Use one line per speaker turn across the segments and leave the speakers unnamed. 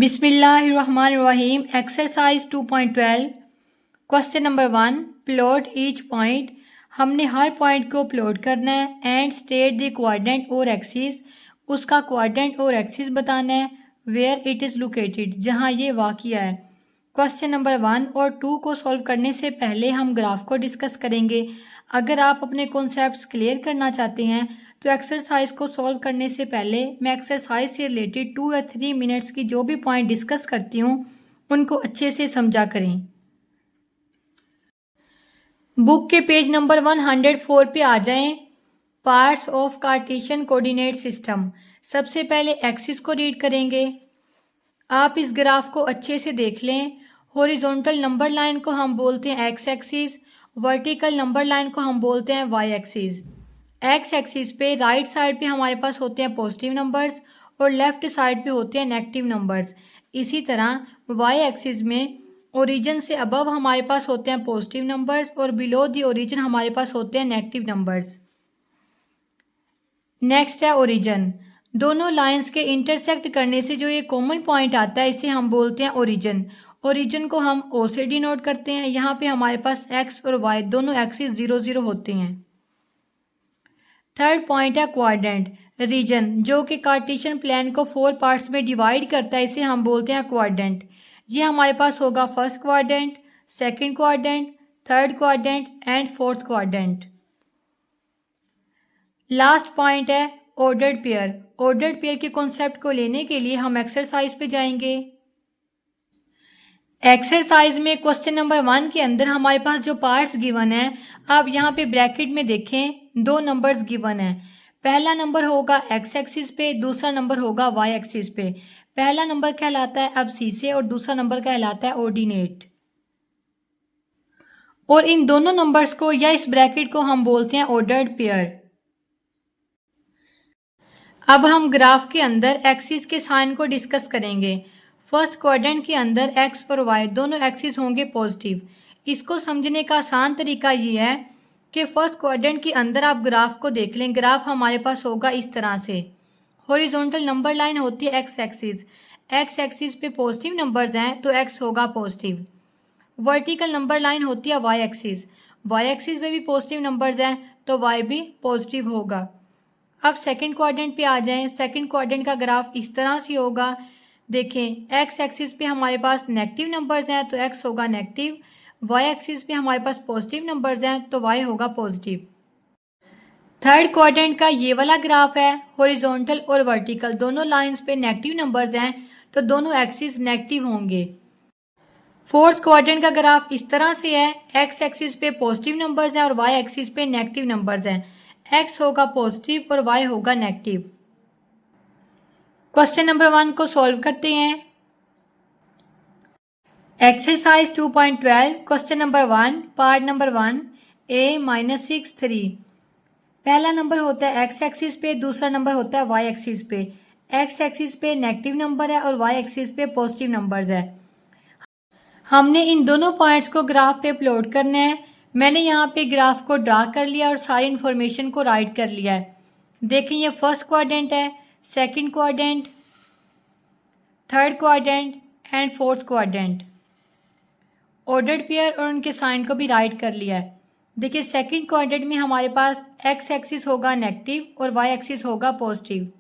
बिस्मिल्लाहिर्रहमानिर्रहीम। Exercise 2.12 question number 1 plot each point. हमने हर point को प्लॉट करना है एंड स्टेट द कोऑर्डिनेट और एक्सिस। उसका कोऑर्डिनेट और एक्सिस बताना है। वेयर इट इज़ लोकेटेड, जहाँ ये वाक़िया है। क्वेश्चन नंबर 1 और 2 को सॉल्व करने से पहले हम ग्राफ को डिस्कस करेंगे। अगर आप अपने कॉन्सेप्ट्स क्लियर करना चाहते हैं तो एक्सरसाइज को सॉल्व करने से पहले मैं एक्सरसाइज से रिलेटेड 2 या 3 मिनट्स की जो भी पॉइंट डिस्कस करती हूँ उनको अच्छे से समझा करें। बुक के पेज नंबर 104 पे आ जाएं। Parts of Cartesian coordinate system. सबसे पहले एक्सिस को रीड करेंगे। आप इस ग्राफ को अच्छे से देख लें। हॉरिजॉन्टल नंबर लाइन को हम बोलते हैं x axis, vertical number line को हम बोलते हैं वाई एक्सिस। एक्स एक्सिस पे राइट साइड पे हमारे पास होते हैं पॉजिटिव नंबर्स और लेफ्ट साइड पे होते हैं नेगेटिव नंबर्स। इसी तरह वाई एक्सिस में ओरिजिन से अबव हमारे पास होते हैं पॉजिटिव नंबर्स और बिलो द ओरिजिन हमारे पास होते हैं नेगेटिव नंबर्स। नेक्स्ट है ओरिजिन। दोनों लाइंस के इंटरसेक्ट करने से जो ये कॉमन पॉइंट आता है इसे हम बोलते हैं ओरिजिन। ओरिजिन को हम ओ से डिनोट करते हैं। यहाँ पे हमारे पास एक्स और वाई दोनों एक्सिस 0 0 होते हैं। थर्ड पॉइंट है क्वाड्रेंट रीजन, जो कि कार्टेशियन प्लान को 4 पार्ट्स में डिवाइड करता है, इसे हम बोलते हैं क्वाड्रेंट। ये हमारे पास होगा first quadrant, second quadrant, third quadrant and fourth quadrant. Last point है ऑर्डर्ड पेयर। ऑर्डर्ड पेयर के कॉन्सेप्ट को लेने के लिए हम एक्सरसाइज पे जाएंगे। एक्सरसाइज में क्वेश्चन नंबर 1 के अंदर हमारे पास जो पार्ट्स गिवन है, आप यहाँ पे ब्रैकेट में देखें 2 नंबर्स गिवन है। पहला नंबर होगा एक्स एक्सिस पे, दूसरा नंबर होगा वाई एक्सिस पे। पहला नंबर कहलाता है अबसिसे और दूसरा नंबर कहलाता है ऑर्डिनेट। और इन दोनों नंबर्स को या इस ब्रैकेट को हम बोलते हैं ऑर्डर्ड पेयर। अब हम ग्राफ के अंदर एक्सिस के साइन को डिस्कस करेंगे। फर्स्ट क्वाड्रेंट के अंदर एक्स और वाई दोनों एक्सिस होंगे पॉजिटिव। इसको समझने का आसान तरीका ये है कि फर्स्ट क्वाड्रेंट के अंदर आप ग्राफ को देख लें। ग्राफ हमारे पास होगा इस तरह से। हॉरिजॉन्टल नंबर लाइन होती है एक्स एक्सिस। एक्स एक्सिस पे पॉजिटिव नंबर्स हैं तो एक्स होगा पॉजिटिव। वर्टिकल नंबर लाइन होती है वाई एक्सिस। वाई एक्सिस पे भी पॉजिटिव नंबर्स हैं तो वाई भी पॉजिटिव होगा। अब सेकंड क्वाड्रेंट पे आ जाएं। सेकंड क्वाड्रेंट का ग्राफ इस तरह से होगा। देखें एक्स एक्सिस पे हमारे पास नेगेटिव नंबर्स हैं तो एक्स होगा नेगेटिव। वाई एक्सिस पे हमारे पास पॉजिटिव नंबर्स हैं तो वाई होगा पॉजिटिव। थर्ड क्वाड्रेंट का ये वाला ग्राफ है। हॉरिजॉन्टल और वर्टिकल दोनों लाइंस पे नेगेटिव नंबर्स हैं तो दोनों एक्सिस नेगेटिव होंगे। फोर्थ क्वाड्रेंट का ग्राफ इस तरह से है। एक्स एक्सिस पे पॉजिटिव नंबर्स हैं और वाई एक्सिस पे नेगेटिव नंबर्स हैं। एक्स होगा पॉजिटिव और वाई होगा नेगेटिव। क्वेश्चन नंबर 1 को सॉल्व करते हैं। Exercise 2.12 question number 1 part number 1 a-6 3। पहला नंबर होता है एक्स एक्सिस पे, दूसरा नंबर होता है वाई एक्सिस पे। एक्स एक्सिस पे नेगेटिव नंबर है और वाई एक्सिस पे पॉजिटिव नंबर्स है। हमने इन दोनों पॉइंट्स को ग्राफ पे प्लॉट करना है। मैंने यहाँ पे ग्राफ को ड्रा कर लिया और सारी इन्फॉर्मेशन को राइट कर लिया है। देखें ये फर्स्ट क्वाड्रेंट है, second quadrant, third quadrant and fourth quadrant. Ordered pair और उनके साइन को भी राइट कर लिया है। देखिए सेकंड क्वाड्रेंट में हमारे पास एक्स एक्सिस होगा नेगेटिव और वाई एक्सिस होगा पॉजिटिव।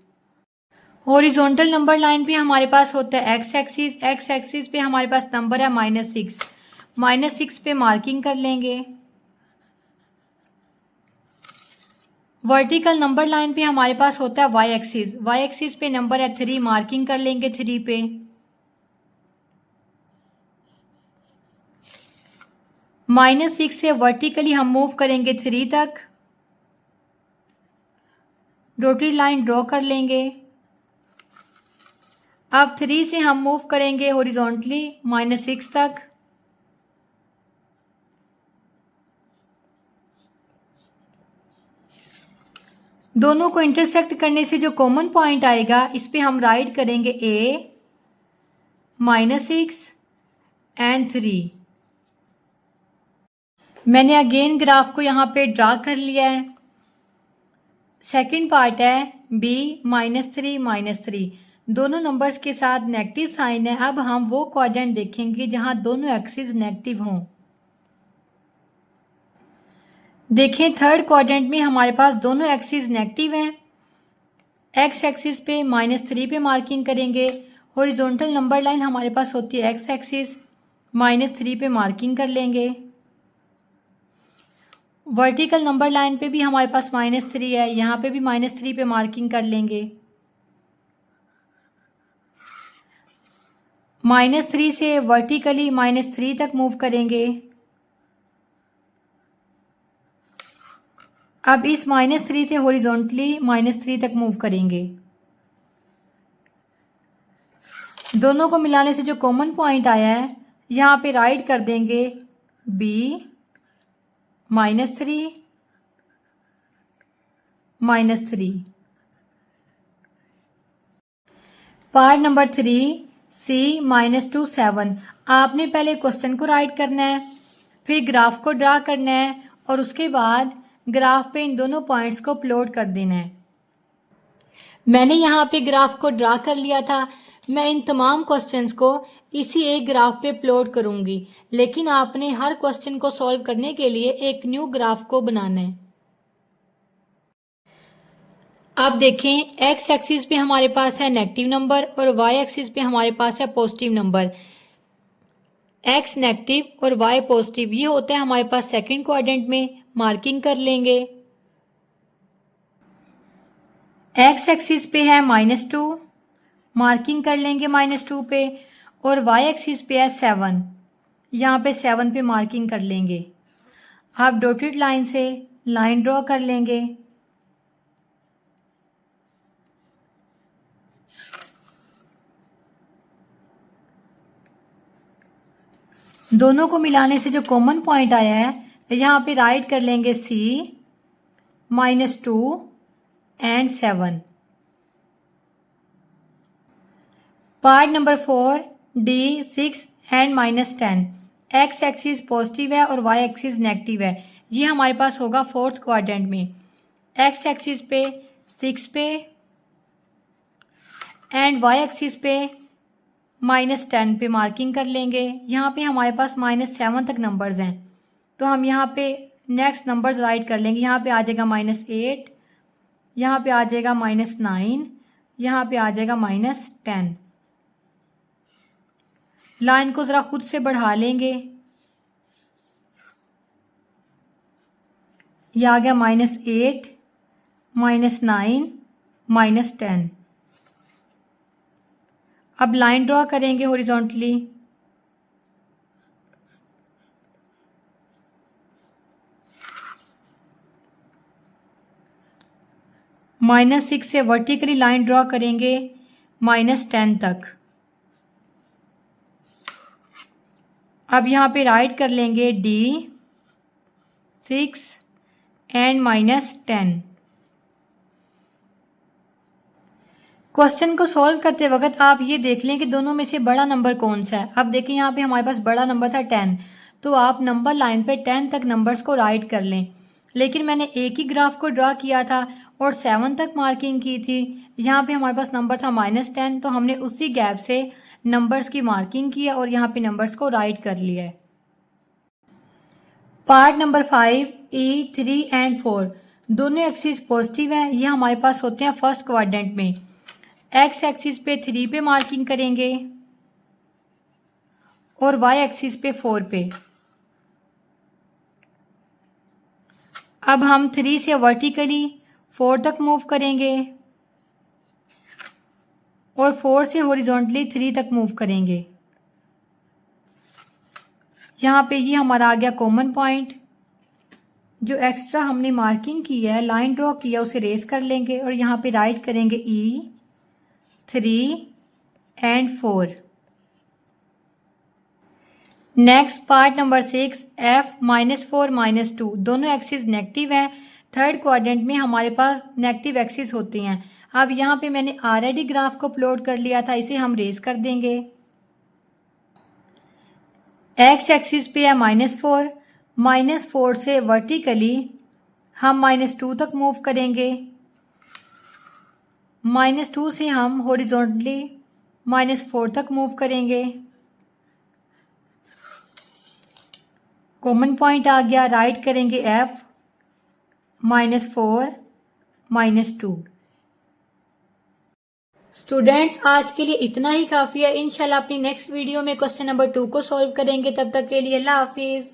हॉरिजॉन्टल नंबर लाइन पे हमारे पास होता है एक्स एक्सिस। एक्स एक्सिस पे हमारे पास नंबर है -6। -6 पे मार्किंग कर लेंगे। वर्टिकल नंबर लाइन पे हमारे पास होता है वाई एक्सिस। वाई एक्सिस पे नंबर है 3, मार्किंग कर लेंगे 3 पे। -6 से वर्टिकली हम मूव करेंगे 3 तक। डॉटेड लाइन ड्रॉ कर लेंगे। अब 3 से हम मूव करेंगे हॉरिजॉन्टली -6 तक। दोनों को इंटरसेक्ट करने से जो कॉमन पॉइंट आएगा इस पे हम राइट करेंगे a -6 एंड 3। मैंने अगेन ग्राफ को यहाँ पे ड्रा कर लिया है। सेकंड पार्ट है b -3 -3। दोनों नंबर्स के साथ नेगेटिव साइन है। अब हम वो क्वाड्रेंट देखेंगे जहां दोनों एक्सिस नेगेटिव हों। देखें, थर्ड क्वाड्रेंट में हमारे पास दोनों एक्सिस नेगेटिव हैं। एक्स एक्सिस पे -3 पे मार्किंग करेंगे। हॉरिजॉन्टल नंबर लाइन हमारे पास होती है एक्स एक्सिस, -3 पे मार्किंग कर लेंगे। वर्टिकल नंबर लाइन पे भी हमारे पास -3 है, यहाँ पे भी -3 पे मार्किंग कर लेंगे। -3 से वर्टिकली -3 तक मूव करेंगे। अब इस -3 से हॉरिजॉन्टली -3 तक मूव करेंगे। दोनों को मिलाने से जो कॉमन पॉइंट आया है, यहाँ पे राइट कर देंगे B -3 -3। Part number 3 C -2 7। आपने पहले क्वेश्चन को राइट करना है, फिर ग्राफ को ड्रा करना है और उसके बाद ग्राफ पे इन दोनों पॉइंट्स को प्लॉट कर देना है। मैंने यहाँ पे ग्राफ को ड्रा कर लिया था। मैं इन तमाम क्वेश्चंस को इसी एक ग्राफ पे प्लॉट करूँगी, लेकिन आपने हर क्वेश्चन को सॉल्व करने के लिए एक न्यू ग्राफ को बनाना है। अब देखें, एक्स एक्सिस पे हमारे पास है नेगेटिव नंबर और वाई एक्सिस पे हमारे पास है पॉजिटिव नंबर। एक्स नेगेटिव और वाई पॉजिटिव, ये होता है हमारे पास सेकंड क्वाड्रेंट में। मार्किंग कर लेंगे। एक्स एक्सिस पे है -2, मार्किंग कर लेंगे -2 पे, और वाई एक्सिस पे है 7, यहाँ पे 7 पे मार्किंग कर लेंगे। आप डॉटेड लाइन से लाइन ड्रॉ कर लेंगे। दोनों को मिलाने से जो कॉमन पॉइंट आया है, यहाँ पे राइट कर लेंगे C -2 and 7। Part number 4 D 6 and -10। X axis positive है और वाई एक्सिस नेगेटिव है। ये हमारे पास होगा फोर्थ क्वाड्रेंट में। एक्स एक्सिस पे 6 पे एंड वाई एक्सिस पे -10 पे मार्किंग कर लेंगे। यहाँ पे हमारे पास -7 तक नंबर्स हैं, तो हम यहाँ पे नेक्स्ट नंबर्स राइट कर लेंगे। यहाँ पे आ जाएगा -8, यहाँ पे आ जाएगा -9, यहाँ पे आ जाएगा -10। लाइन को ज़रा खुद से बढ़ा लेंगे। ये आ गया -8, -9, -10। अब लाइन ड्रॉ करेंगे हॉरिजॉन्टली। -6 से वर्टिकली लाइन ड्रॉ करेंगे -10 तक। अब यहाँ पे राइट कर लेंगे D 6 एंड -10। क्वेश्चन को सॉल्व करते वक्त आप ये देख लें कि दोनों में से बड़ा नंबर कौन सा है। अब देखिए, यहाँ पे हमारे पास बड़ा नंबर था 10, तो आप नंबर लाइन पे 10 तक नंबर्स को राइट कर लें। लेकिन मैंने एक ही ग्राफ को ड्रा किया था और 7 तक मार्किंग की थी। यहाँ पे हमारे पास नंबर था -10, तो हमने उसी गैप से नंबर्स की मार्किंग की और यहाँ पे नंबर्स को राइट कर लिया है। Part number 5 E 3 and 4। दोनों एक्सिस पॉजिटिव हैं। ये हमारे पास होते हैं फर्स्ट क्वाड्रेंट में। एक्स एक्सिस पे 3 पे मार्किंग करेंगे और वाई एक्सिस पे 4 पे। अब हम 3 से वर्टिकली 4 तक मूव करेंगे और 4 से हॉरिजॉन्टली 3 तक मूव करेंगे। यहाँ पे ये हमारा आ गया कॉमन पॉइंट। जो एक्स्ट्रा हमने मार्किंग की है, लाइन ड्रॉ किया, उसे रेस कर लेंगे और यहाँ पे राइट करेंगे E 3 and 4। Next part number 6 F -4 -2। दोनों एक्सिस नेगेटिव हैं। थर्ड क्वाड्रेंट में हमारे पास नेगेटिव एक्सिस होते हैं। अब यहाँ पे मैंने ऑलरेडी ग्राफ को प्लॉट कर लिया था, इसे हम रेस कर देंगे। एक्स एक्सिस पे है -4, -4 से वर्टिकली हम -2 तक मूव करेंगे -2 से हम हॉरिजॉन्टली -4 तक मूव करेंगे। कॉमन पॉइंट आ गया, राइट करेंगे F, -4 -2। स्टूडेंट्स आज के लिए इतना ही काफ़ी है। इंशाल्लाह अपनी नेक्स्ट वीडियो में क्वेश्चन नंबर 2 को सॉल्व करेंगे। तब तक के लिए अल्लाह हाफिज़।